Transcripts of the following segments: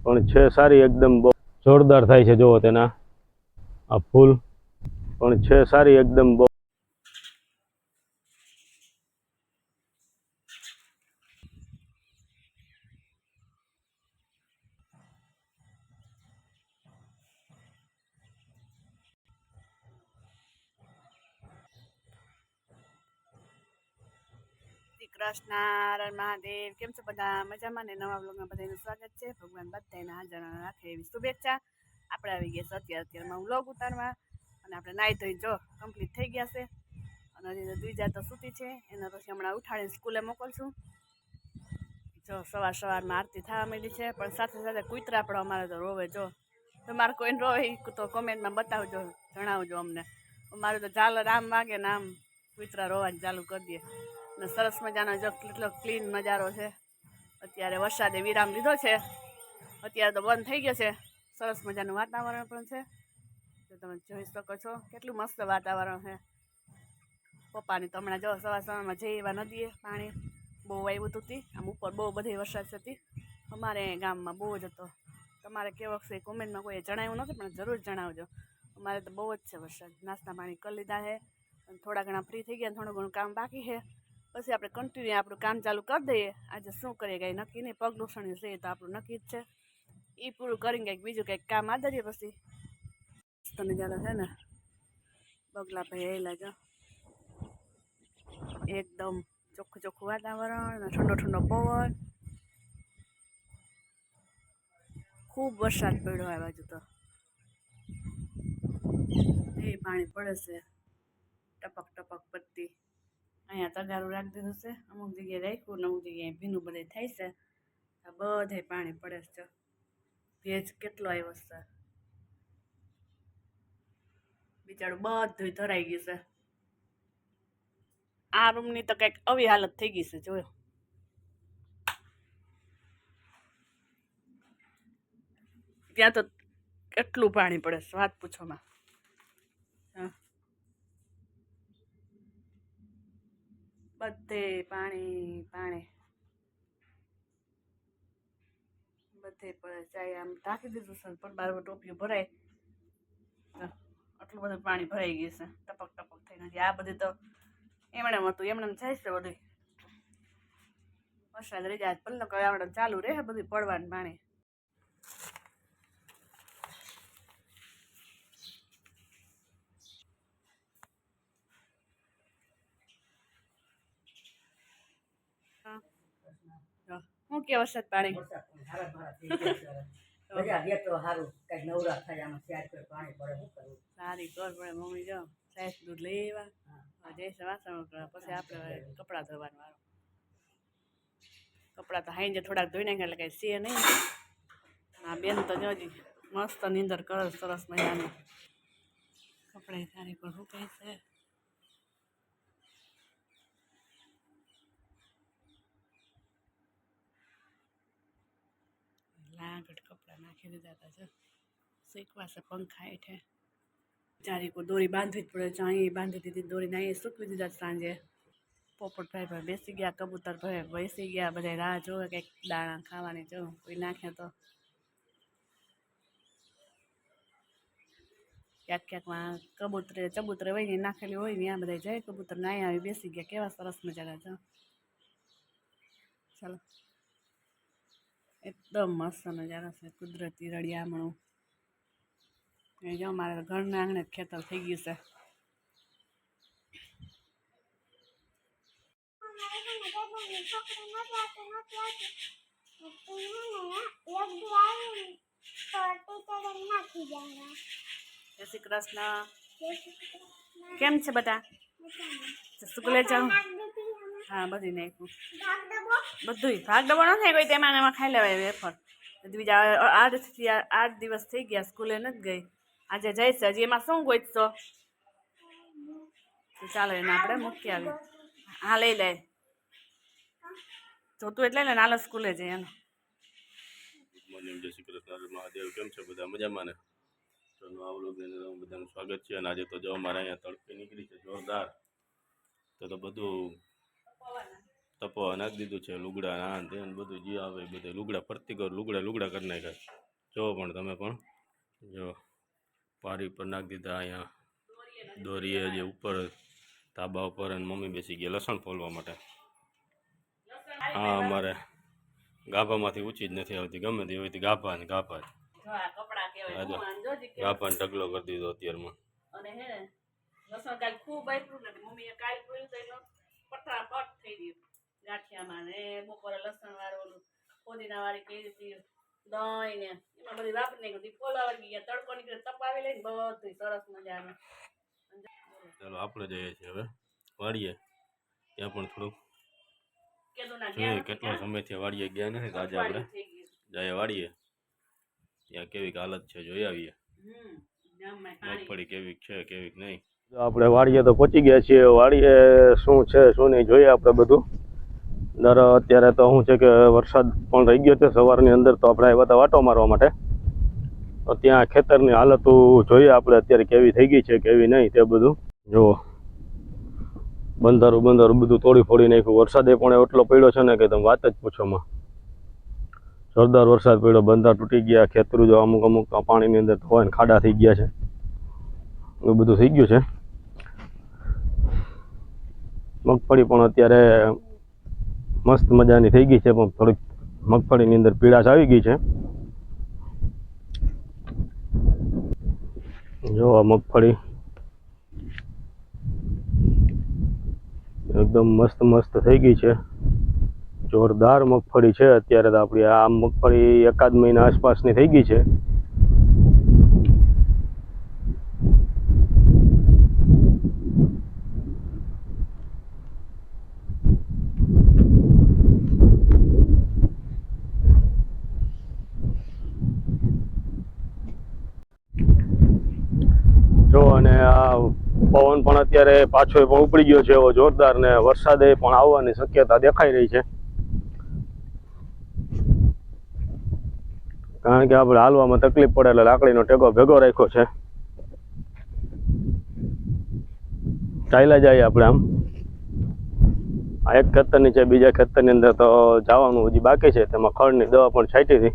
પણ છે સારી એકદમ બહુ જોરદાર થાય છે જોવો તેના આ ફૂલ પણ છે સારી એકદમ બહુ કૃષ્ણ મહાદેવ કેમ છો બધા મજામાં ને નવા બ્લોગમાં બધાનું સ્વાગત છે ભગવાન બધાને હાજર રાખે એવી શુભેચ્છા આપણે આવી ગયા છે અત્યારમાં બ્લોગ ઉતારવા અને આપણે નાહી ધોઈ જો કમ્પ્લીટ થઈ ગયા છે અને હજી દ્વિજા તો સૂતી છે એના પછી હમણાં ઉઠાડીને સ્કૂલે મોકલશું જો સવારમાં આરતી થવા માંડી છે પણ સાથે સાથે કૂતરા પણ અમારે તો રોવે જો તમારે કોઈને રોવે તો કોમેન્ટમાં બતાવજો જણાવજો અમને અમારે તો ઝાલર આમ વાગે ને આમ કૂતરા રોવાનું ચાલુ કરી દે ને સરસ મજાનો જો કેટલો ક્લીન નજારો છે અત્યારે વરસાદે વિરામ લીધો છે અત્યારે તો બંધ થઈ ગયો છે સરસ મજાનું વાતાવરણ પણ છે તો તમે જોઈ શકો છો કેટલું મસ્ત વાતાવરણ છે પપ્પાની તો હમણાં જો સવારમાં જઈ એવા નદીએ પાણી બહુ આવ્યું હતું આમ ઉપર બહુ બધી વરસાદ હતી અમારે ગામમાં બહુ જ હતો તમારે કેવો છે કોમેન્ટમાં કોઈએ જણાવ્યું નથી પણ જરૂર જણાવજો અમારે તો બહુ જ છે વરસાદ નાસ્તા પાણી કરી લીધા છે થોડા ઘણા ફ્રી થઈ ગયા થોડું ઘણું કામ બાકી છે પછી આપણે કન્ટિન્યુ આપણું કામ ચાલુ કરી દઈએ આજે શું કરીએ કંઈ નક્કી નહીં પગ લૂસણ્યું છે તો આપણું નક્કી જ છે એ પૂરું કરીને કંઈક બીજું કંઈક કામ આદરીએ પછી તને ચાલો છે ને બગલા ભાઈ એલા જો એકદમ ચોખ્ખું ચોખ્ખું વાતાવરણ ઠંડો ઠંડો પવન ખૂબ વરસાદ પડ્યો આ બાજુ તો એ પાણી પડે છે ટપક ટપક પત્તી અહીંયા તગારું રાખી દીધું છે અમુક જગ્યાએ રાખ્યું ને અમુક જગ્યાએ ભીનું બધે થાય છે આ બધે પાણી પડે છે ભેજ કેટલો આવ્યો છે બિચારું બધું ધરાઈ ગયું છે આ રૂમની તો કંઈક આવી હાલત થઈ ગઈ છે જોયો ત્યાં તો કેટલું પાણી પડે છે વાત પૂછોમાં બધે પાણી પાણી બધે પડે ચાય આમ ઢાંકી દીધું છે પણ બાર ટોપીઓ ભરાય આટલું બધું પાણી ભરાઈ ગયું છે ટપક ટપક થઈ નથી આ બધી તો એમણે હતું એમને જાય છે બધું વરસાદ રહી જાય પલ્લક આવડે ચાલુ રહે બધું પડવાનું પાણી શું કે વરસાદ પાણી સારી ઘર પડે મમ્મી જો સાહેબ દૂધ લઈ આવ્યા જઈશ વાસણ પછી આપણે કપડાં ધોવાનું વાળું કપડાં તો હાઈ થોડાક ધોઈ નાખ્યા એટલે કઈ છે નહીં હા બેન તો જોજી મસ્ત નીંદર કરે સરસ મજાની કપડાં સારી પણ સુકાય છે લાગડ કપડાં નાખી દીધા હતા જો શીખવા છે પંખા હેઠે ચારી કોઈ દોરી બાંધવી જ પડે છે અહીં બાંધી દીધી દોરીને અહીં સૂકવી દીધા સાંજે પોપટભાઈ ભાઈ બેસી ગયા કબૂતર ભાઈ બેસી ગયા બધા રાહ જોવે કંઈક દાણા ખાવાની જો કોઈ નાખે તો ક્યાંક ક્યાંકમાં ચબૂતરે હોય ને નાખેલી હોય ને આ બધા જાય કબૂતર ને અહીંયા આવી બેસી ગયા કેવા સરસ મજાના જો ચાલો એકદમ મસ્ત નજારો છે કુદરતી રળિયામણું એ જો મારા ઘરના આંગણે ખેતર થઈ ગયું છે જય શ્રી કૃષ્ણ કેમ છે બધા સ્કૂલે જાઉં હા બધી નાખ્યું બધું ભાગ ડબો નથી કોઈ તેમાં એમાં ખાઈ લેવાય વેફર બીજા 8 દિવસ થઈ ગયા સ્કૂલે નથી ગઈ આજે જઈશ હજી એમાં શું ગોઈશો ચાલો એને આપણે મૂકી આવી હા લઈ લે જોતું એટલે ને નાલો સ્કૂલે જઈએ એનો જય શ્રી કૃષ્ણ મહાદેવ કેમ છે બધા મજામાં ને તો નવા વ્લોગની બધાનું સ્વાગત છે અને આજે તો જો અમારે અહીંયા તડકે નીકળી છે જોરદાર તો બધું તપવા નાખી દીધું છે. લુગડા આ ને તે ને બધું જે આવે એ બધું લુગડા ફરતી કર લુગડા કરી નાખ્યા. જો પણ તમે પણ જો પારી પર નાખી દીધા. અહીંયા દોરીએ જે ઉપર ધાબા ઉપર અને મમ્મી બેસી ગયા લસણ ફોલવા માટે. હા અમારે ગાભામાંથી ઊંચી જ નથી આવતી, ગમે તે હોય ગાભા ને ગાભા ગાભાને ઢગલો કરી દીધો અત્યારમાં. અને હે લસણ કાલ ખૂબ આપ્યું નથી, મમ્મીએ કાલ કર્યું તો એનો પટાપટ થઈ ગયું ગાંઠિયામાં. ને બપોરે લસણ વાળું ઓલું ફોદીના વાળી કરી હતી દહીં ને એમાં બધી વાપરી નાખી ફોલા વળગી ગયા. તડકો નીકળે તપાવી લઈને બધું સરસ મજાનું. ચાલો આપણે જઈએ છીએ હવે વાડીએ. ત્યાં પણ થોડુંક કેટલો સમયથી વાડીએ ગયા નથી, આજે આપણે જઈએ વાડીએ. ત્યાં કેવી હાલત છે જોઈ આવીએ. મગફળી કેવી છે કેવી નહીં. આપણે વાડીએ તો પહોંચી ગયા છીએ. વાડીએ શું છે શું નહીં જોઈએ આપણે બધું. અત્યારે તો શું છે કે વરસાદ પણ રહી ગયો છે સવારની અંદર, તો આપણે આવ્યા હતા વાટો મારવા માટે. તો ત્યાં ખેતરની હાલત જોઈએ આપણે અત્યારે કેવી થઈ ગઈ છે કેવી નહીં તે બધું. જુઓ બંધારું બધું તોડી ફોડી નાખ્યું. વરસાદે પણ એટલો પડ્યો છે ને કે તમે વાત જ પૂછોમાં. જોરદાર વરસાદ પડ્યો, બંધાર તૂટી ગયા, ખેતરું જો અમુક પાણીની અંદર ધોવાય ને ખાડા થઈ ગયા છે. એવું બધું થઈ ગયું છે. મગફળી પણ અત્યારે મસ્ત મજાની થઈ ગઈ છે, પણ થોડીક મગફળીની અંદર પીળાશ આવી ગઈ છે. જો આ મગફળી એકદમ મસ્ત થઈ ગઈ છે. જોરદાર મગફળી છે અત્યારે તો આપણી આ મગફળી એકાદ મહિના આસપાસની થઈ ગઈ છે. જો અને આ પવન પણ અત્યારે પાછો પણ ઉપડી ગયો છે એવો જોરદાર, ને વરસાદે પણ આવવાની શક્યતા દેખાઈ રહી છે. કારણ કે આપણે હાલવામાં તકલીફ પડે એટલે લાકડીનો ટેકો ભેગો રાખ્યો છે. ચાલ્યા જાય આપણે આમ. આ એક ખેતરની છે, બીજા ખેતરની અંદર તો જવાનું હજી બાકી છે. તેમાં ખડની દવા પણ છાંટી હતી.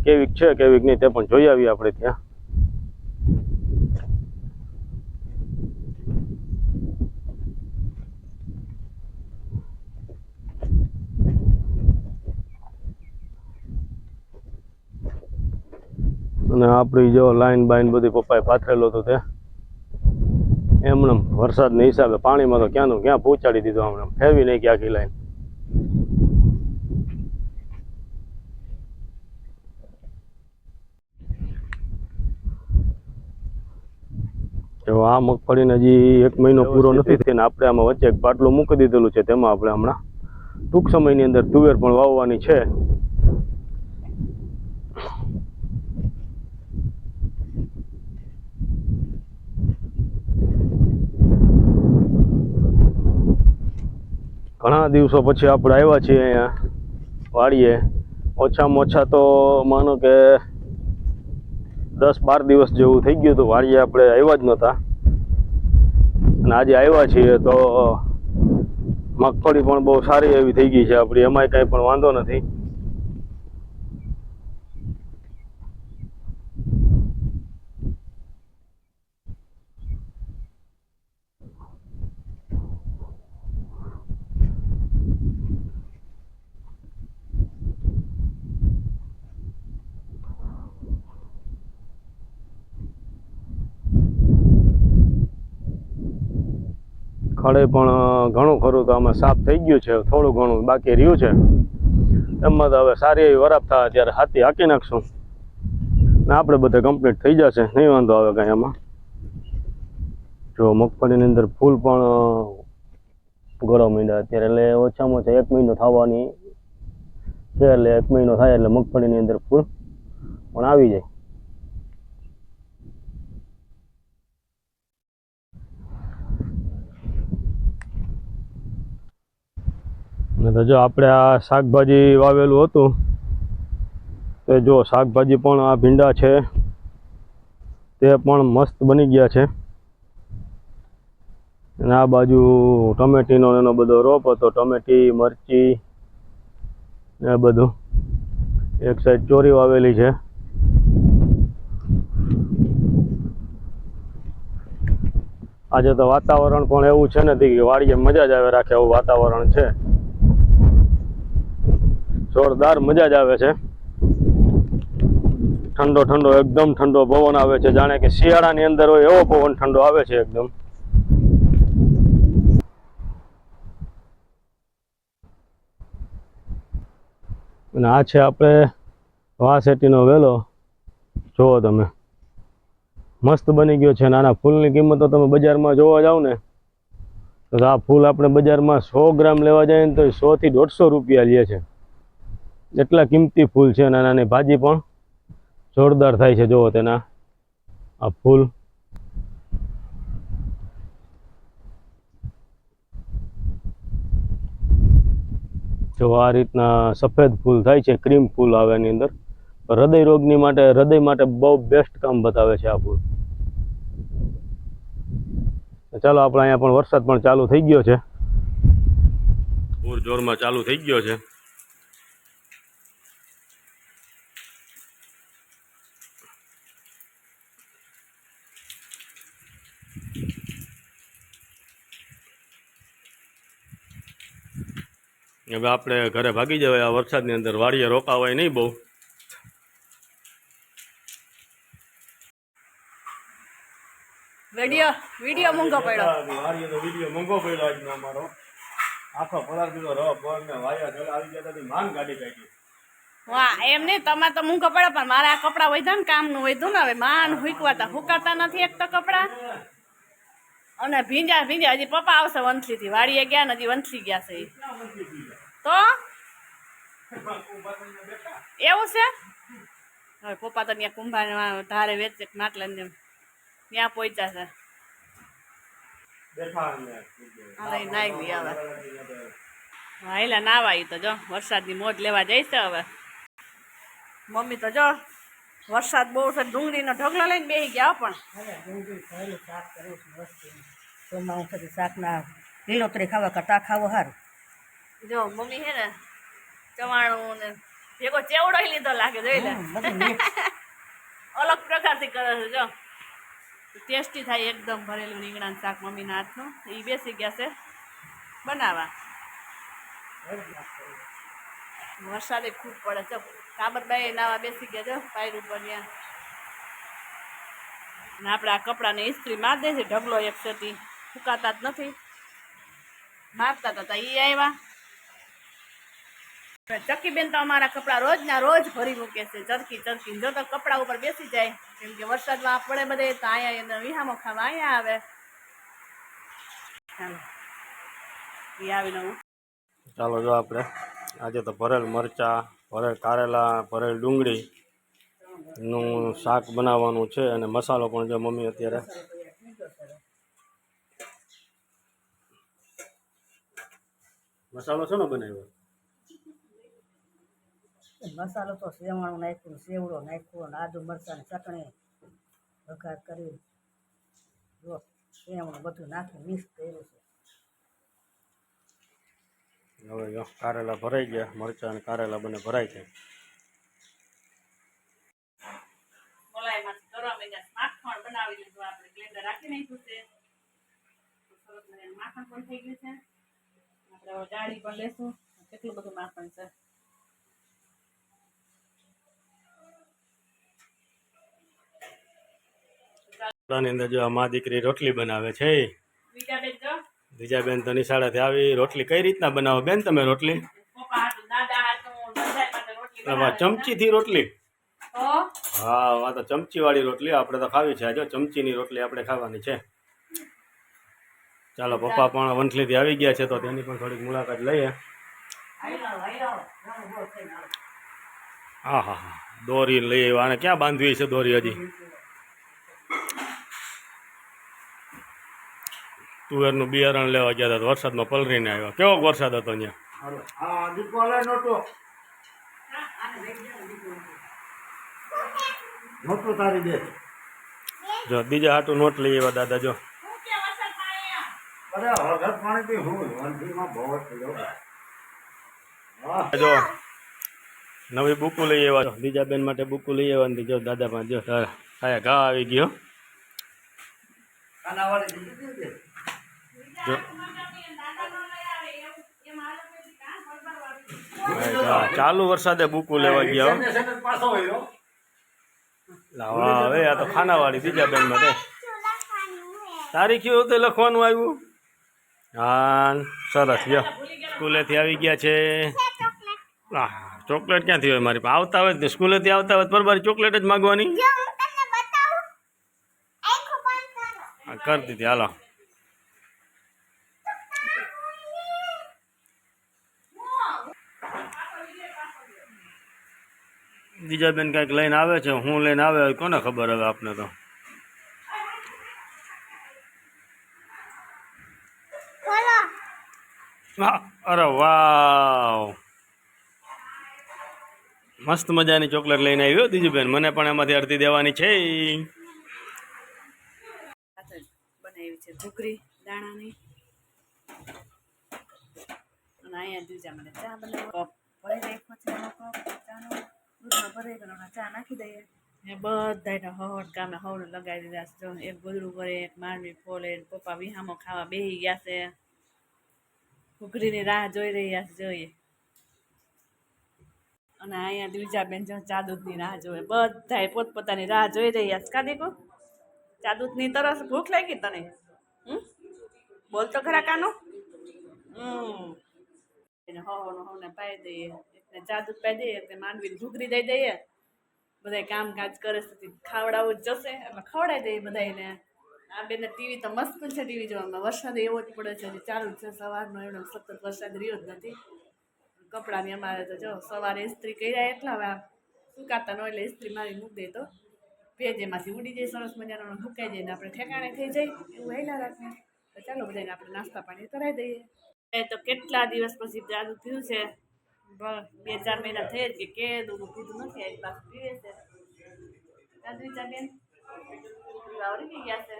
કેવીક છે કેવીક નહીં તે પણ જોઈ આવીએ આપણે ત્યાં. અને આપણી જો લાઈન બાઈન બધી પપ્પાએ પાથરેલું હતું તે એમને વરસાદના હિસાબે પાણીમાં તો ક્યાંનું ક્યાં પહોંચાડી દીધું. હમણાં ફેરવી નહીં કે આખી લાઈન. જો આ મગફળીને હજી 1 મહિનો પૂરો નથી થઈને આપણે આમાં વચ્ચે એક પાટલું મૂકી દીધેલું છે. તેમાં આપણે હમણાં ટૂંક સમયની અંદર તુવેર પણ વાવવાની છે. ઘણા દિવસો પછી આપણે આવ્યા છીએ અહીંયા વાડીએ. ઓછામાં ઓછા તો માનો કે 10-12 દિવસ જેવું થઈ ગયું હતું વાડીએ આપણે આવ્યા જ નહોતા. અને આજે આવ્યા છીએ તો મગફળી પણ બહુ સારી એવી થઈ ગઈ છે આપણી. એમાંય કાંઈ પણ વાંધો નથી. ખડે પણ ઘણું ખરું તો આમાં સાફ થઈ ગયું છે. થોડું ઘણું બાકી રહ્યું છે. એમાં તો હવે સારી એવી વરાપ થાય ત્યારે હાથી હાંકી નાખશું ને આપણે બધે કમ્પ્લીટ થઈ જશે. નહીં વાંધો આવે કાંઈ એમાં. જો મગફળીની અંદર ફૂલ પણ ગળવા માંડ્યા અત્યારે. એટલે ઓછામાં ઓછા 1 મહિનો થવાની છે. એટલે 1 મહિનો થાય એટલે મગફળીની અંદર ફૂલ પણ આવી જાય. ને તો જો આપણે આ શાકભાજી વાવેલું હતું તો જો શાકભાજી પણ આ ભીંડા છે તે પણ મસ્ત બની ગયા છે. અને આ બાજુ ટમેટીનો એનો બધો રોપ હતો, ટમેટી, મરચી ને બધું. એક સાઈડ ચોરી વાવેલી છે. આજે તો વાતાવરણ પણ એવું છે ને કે વાડીએ મજા જ આવે રાખે એવું વાતાવરણ છે. જોરદાર મજા જ આવે છે. ઠંડો ઠંડો એકદમ ઠંડો પવન આવે છે, જાણે કે શિયાળાની અંદર હોય એવો પવન ઠંડો આવે છે એકદમ. અને આ છે આપણે વાસેટીનો વેલો. જુઓ તમે, મસ્ત બની ગયો છે. નાના ફૂલની કિંમત તો તમે બજારમાં જોવા જાવ ને તો આ ફૂલ આપણે બજારમાં 100 ગ્રામ લેવા જાય ને તો 100 થી 150 રૂપિયા લે છે. એટલા કિંમતી ફૂલ છે. નાની ભાજી પણ જોરદાર થાય છે. જુઓ તેના આ ફૂલ. જો આ રીતના સફેદ ફૂલ થાય છે, ક્રીમ ફૂલ આવે એની અંદર. હૃદય રોગની માટે, હૃદય માટે બહુ બેસ્ટ કામ બતાવે છે આ ફૂલ. ચાલો, આપણે અહીંયા પણ વરસાદ પણ ચાલુ થઈ ગયો છે. પૂર જોરમાં ચાલુ થઈ ગયો છે. હવે આપણે ઘરે ભાગી જવાય આ વરસાદની અંદર. વાડીએ રોકાવાય નહીં બહુ. વિડિયો મોંઘો પડ્યો. વાડીએ તો વિડિયો મોંઘો પડ્યો આજનો અમારો. આખો પલાર દીધો રવા બોર ને વાયા જલ આવી ગયા તો માંગ ગાડી કાઢી. વાહ, એમ નહીં, તમારે તો મૂંગો પડે, પણ મારે આ કપડા વધ્યા ને કામનું વધ્યું ને. હવે માન હુકાતા નથી એક તો કપડા. અને ભીંજા હજી પપ્પા આવશે વંથલી થી. વાડીએ ગયા ને હજી વંથલી ગયા છે. તો એવું છે. હવે પપ્પા તો ત્યાં કુંભાર ધારે વેચે માટલા ને ત્યાં પહોંચ્યા છે. નાઈ ગઈ હવે. હા, એટલે નાવાય તો જો વરસાદની મોજ લેવા જઈશે હવે. મમ્મી તો જો વરસાદ બહુ છે, ડુંગળીનો ઢગલો લઈને બેસી ગયા. પણ શાકના લીલોતરી ખાવા કરતા ખાવો સારું. જો મમ્મી હે ને ચવાણું ને ભેગો ચેવડો લીધો લાગે. જોઈ લે, અલગ પ્રકારથી કરે છે. જો ટેસ્ટી થાય એકદમ. ભરેલું રીંગણાનું શાક મમ્મીના હાથનું. એ બેસી ગયા છે બનાવવા. વરસાદ ખૂબ પડે છે. કાબરબાઈ નાવા બેસી ગયા. જો પાયર ઉપર ત્યાં. અને આપણે આ કપડાને ઇસ્ત્રી મારી દે છે. ઢગલો એક સેટી ફૂકાતા જ નથી. મારતા હતા એ આવ્યા. ચક્કીબેન તો અમારા કપડા રોજના રોજ ભરી મૂકે છે, ચરકી. જો તો કપડા ઉપર બેસી જાય, કેમ કે વરસાદમાં પડે બધે તો અહીંયા વિહામો ખાવા અહીંયા આવે. ચાલો જો આપણે આજે તો ભરેલ મરચા, ભરેલ કારેલા, ભરેલ ડુંગળી નું શાક બનાવવાનું છે. અને મસાલો પણ જો મમ્મી અત્યારે મસાલો શેનો બનાવ્યો? મસાલો તો સેવણું નાખ્યું, સેવડો નાખ્યો, આદુ મરચાંની ચટણી વઘાર કરી, જો સેવણું બધું નાખી મિક્સ કર્યું છે. હવે જો કારેલા ભરાઈ ગયા, મરચાં અને કારેલા બંને ભરાય છે. માખણ બનાવી લીધું આપણે, બ્લેન્ડર રાખી નાખ્યું છે. સરસ મજાનું માખણ પણ થઈ ગયું છે. આપણે જાળી પણ લેશું. કેટલું બધું માખણ છે. ની અંદર જો મા દીકરી રોટલી બનાવે છે. બીજા બેન તો નિશાળેથી આવી. રોટલી કઈ રીતના બનાવો બેન તમે રોટલી? ચમચી થી રોટલી? હા, આ તો ચમચી વાળી રોટલી આપણે તો ખાવી છે. જો ચમચીની રોટલી આપણે ખાવાની છે. ચાલો, પપ્પા પણ વંથલીથી આવી ગયા છે તો તેની પણ થોડીક મુલાકાત લઈએ. હા, દોરી લઈ આવ્યા. અને ક્યાં બાંધવી છે દોરી? હજી તુવેરનું બિયારણ લેવા ગયા હતા, વરસાદમાં પલરીને આવ્યા. કેવો વરસાદ હતો ત્યાં? જો બીજા હાટું નોટ લઈ આવ્યા દાદા. જો જો નવી બુકો લઈ આવ્યા બીજા બેન માટે બુકો લઈ આવવાની જો દાદા પાસે જો ખાયા ઘા આવી ગયો જો ચાલુ વરસાદે બુકો લેવા ગયા લાવા હવે આ તો ખાનાવાળી બીજા બેન માટે તારીખ્યું તે લખવાનું આવ્યું હા સરસ લ્યો સ્કૂલેથી આવી ગયા છે ચોકલેટ ક્યાંથી હોય મારી આવતા હોય સ્કૂલેથી આવતા હોય બરાબર ચોકલેટ જ માગવાની કરી દીધી હાલો બીજા બેન કંઈક લઈને આવે છે હું લઈને આવે કોને ખબર હવે આપને તો અરે વાવ મસ્ત મજાની ચોકલેટ લઈને આવ્યો દીજુ બેન મને પણ એમાંથી અડધી દેવાની છે બનાવી છે ઘૂઘરી દાણાની અને અહીંયા દીજા મને ચા બનાવો ભરી રાખ્યો છે ચાનો દૂધમાં ભરી ગયો ચા નાખી દઈએ ને બધા હવડ કામે હવડ લગાવી દીધા છે જો એક ગોદડું ભરે એક માંડવી ફોલે પપ્પા વિહામો ખાવા બેસી ગયા છે ઘૂઘરીની રાહ જોઈ રહ્યા છે જોઈએ અને અહીંયા દીવજાબેન જો ચા દૂધની રાહ જોવે બધાએ પોતપોતાની રાહ જોઈ રહ્યા છે કા દીકો ચા દૂધની તરસ ભૂખ લાગી તને બોલ તો ખરા કાનું એને હવને પાઈ દઈએ એકને ચા દૂધ પાઈ દઈએ એકને માંડવીને ઘૂઘરી દઈ દઈએ બધા કામકાજ કરે છે ખાવડાવું જ જશે એટલે ખવડાવી દઈએ બધાને આ બેને ટીવી તો મસ્ત છે ટીવી જોવામાં વરસાદ એવો જ પડે છે હજી ચાલુ જ છે સવારનો એવડો સતત વરસાદ રહ્યો જ નથી કપડાની અમારે તો જો સવારે ઇસ્ત્રી કર્યા એટલા હવે સુકાતા ન એટલે ઇસ્ત્રી મારી મૂકી દે તો ભેજ એમાંથી ઉડી જાય સરસ મજાનો સુકાઈ જાય ને આપણે ઠેકાણે થઈ જાય એવું હેલા રાખીએ તો ચાલો બધાને આપણે નાસ્તા પાણી કરાવી દઈએ એ તો કેટલા દિવસ પછી ચાલુ થયું છે 2-4 મહિના થઈ જ કે દૂધ પીધું નથી એક પાછું પીવે છે બેન આવડી ગયા છે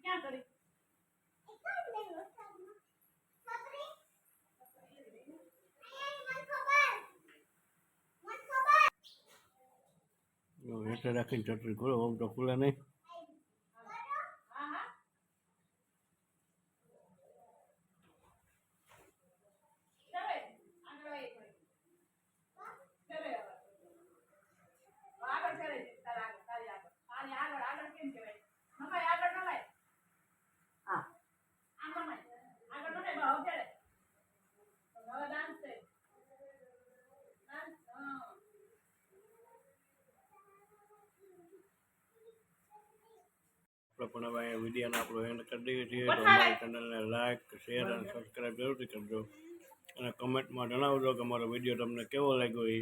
ક્યાં કરી હેઠે રાખીને ચટણી ખોલો આમ તો ખુલે નહીં પણ હવે વિડીયોને આપણો એન્ડ કરી દઈએ છીએ તો અમારી ચેનલને લાઈક શેર અને સબસ્ક્રાઈબ જરૂરથી કરજો અને કમેન્ટમાં જણાવજો કે અમારો વિડીયો તમને કેવો લાગ્યો એ